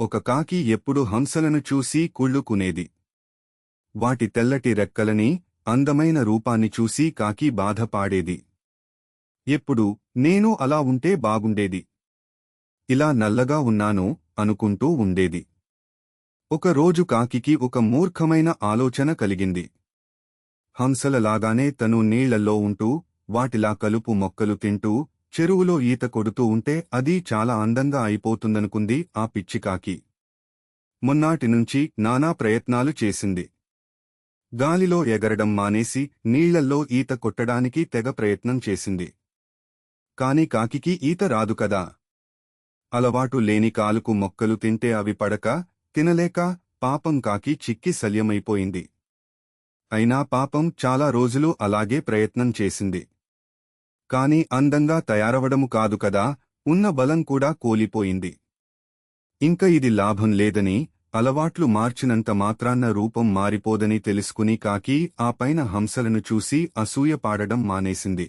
ఒక కాకి ఎప్పుడు హంసలను చూసి కుళ్ళుకునేది. వాటి తెల్లటి రెక్కలని, అందమైన రూపాన్ని చూసి కాకి బాధపాడేది. ఎప్పుడు నేను అలా ఉంటే బాగుండేది, ఇలా నల్లగా ఉన్నాను అనుకుంటూ ఉండేది. ఒకరోజు కాకికి ఒక మూర్ఖమైన ఆలోచన కలిగింది. హంసలలాగానే తను నీళ్లల్లో ఉంటూ, వాటిలా కలుపు మొక్కలు తింటూ, చెరువులో ఈత కొడుతూ ఉంటే అది చాలా అందంగా అయిపోతుందనుకుంది ఆ పిచ్చికాకి. మొన్నాటినుంచి నానా ప్రయత్నాలు చేసింది. గాలిలో ఎగరడం మానేసి నీళ్లల్లో ఈత కొట్టడానికి తెగ ప్రయత్నం చేసింది. కాని కాకికి ఈత రాదు కదా. అలవాటు లేని కాలుకు మొక్కలు తింటే అవి పడక, తినలేక పాపం కాకి చిక్కి శల్యమైపోయింది. అయినా పాపం చాలా రోజులు అలాగే ప్రయత్నం చేసింది. కాని అందంగా తయారవడము కాదు కదా, ఉన్న బలం కూడా కోల్పోయింది. ఇంక ఇది లాభం లేదని, అలవాట్లు మార్చినంత మాత్రాన్న రూపం మారిపోదని తెలుసుకుని కాకి ఆ పైన హంసలను చూసి అసూయపాడడం మానేసింది.